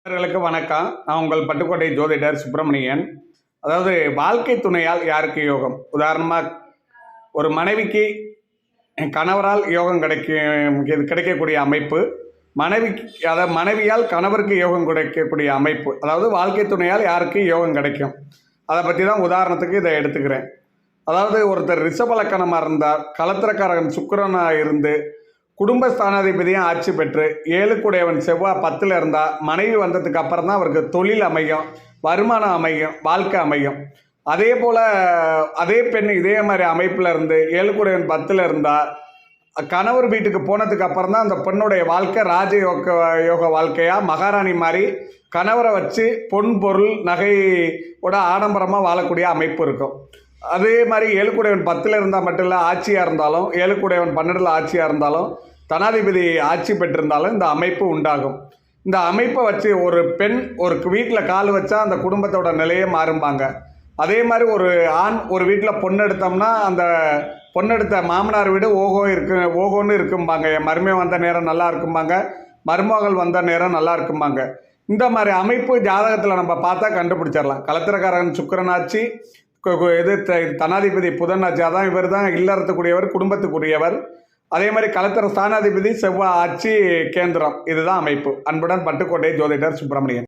நேயர்களுக்கு வணக்கம். நான் உங்கள் பட்டுக்கோட்டை ஜோதிடர் சுப்பிரமணியன். அதாவது வாழ்க்கை துணையால் யாருக்கு யோகம்? உதாரணமாக ஒரு மனைவிக்கு கணவரால் யோகம் கிடைக்கக்கூடிய அமைப்பு, மனைவியால் கணவருக்கு யோகம் கிடைக்கக்கூடிய அமைப்பு, அதாவது வாழ்க்கை துணையால் யாருக்கு யோகம் கிடைக்கும், அதை பற்றி தான் உதாரணத்துக்கு இதை எடுத்துக்கிறேன். அதாவது ஒருத்தர் ரிஷபலக்கணமாக இருந்தால், கலத்திரக்காரகன் சுக்கிரனாக இருந்து, குடும்பஸ்தானாதிபதியும் ஆட்சி பெற்று, ஏழுக்குடையவன் செவ்வாய் 10ல் இருந்தால், மனைவி வந்ததுக்கு அப்புறம் தான் அவருக்கு தொழில் அமையும், வருமானம் அமையும், வாழ்க்கை அமையும். அதே போல் அதே பெண் இதே மாதிரி அமைப்பில் இருந்து ஏழுக்குடையவன் 10ல் இருந்தால், கணவர் வீட்டுக்கு போனதுக்கு அப்புறம் தான் அந்த பெண்ணுடைய வாழ்க்கை யோக வாழ்க்கையாக மகாராணி மாதிரி கணவரை வச்சு பொன் பொருள் நகையோட ஆடம்பரமாக வாழக்கூடிய அமைப்பு இருக்கும். அதே மாதிரி ஏழுக்குடையவன் 10ல் இருந்தால் மட்டும் இல்லை, ஆட்சியாக இருந்தாலும், ஏழுக்குடையவன் 12ல் ஆட்சியாக இருந்தாலும், தனாதிபதி ஆட்சி பெற்றிருந்தாலும் இந்த அமைப்பு உண்டாகும். இந்த அமைப்பை வச்சு ஒரு பெண் ஒரு வீட்டில் கால் வச்சா அந்த குடும்பத்தோட நிலையே மாறும்பாங்க. அதே மாதிரி ஒரு ஆண் ஒரு வீட்டில் பொண்ணு எடுத்தோம்னா அந்த பொண்ணெடுத்த மாமனார் வீடு ஓகோன்னு இருக்கும்பாங்க. என் மருமகன் வந்த நேரம் நல்லா இருக்கும்பாங்க, மருமகள் வந்த நேரம் நல்லா இருக்கும்பாங்க. இந்த மாதிரி அமைப்பு ஜாதகத்தில் நம்ம பார்த்தா கண்டுபிடிச்சிடலாம். கலத்திரக்காரகன் சுக்கிரனாட்சி, இது தனாதிபதி புதனாட்சி, அதான் இவர் தான் இல்லறத்துக்குரியவர், குடும்பத்துக்குரியவர். அதே மாதிரி கலத்திர ஸ்தானாதிபதி செவ்வாய் ஆட்சி கேந்திரம். இதுதான் அமைப்பு. அன்புடன் பட்டுக்கோட்டை ஜோதிடர் சுப்பிரமணியன்.